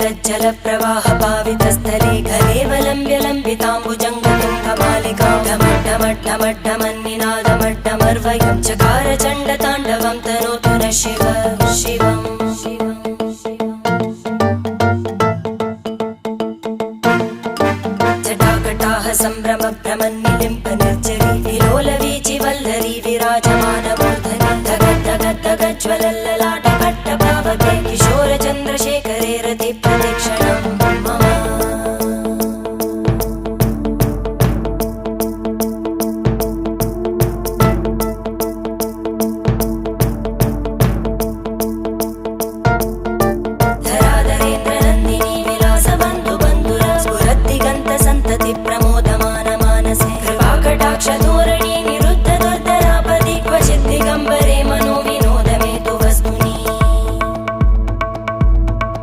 जलप्रवाह पावितस्थले कलेवलम्ब्य लम्बिताम्बुजङ्गतुङ्गमालिकां ढमड्ढमड्ढमड्ढमन्निनादमड्ढमर्वयं चकार चण्डताण्डवं तनोतु नः शिव शिवम् जटाकटाः सम्भ्रम भ्रमन्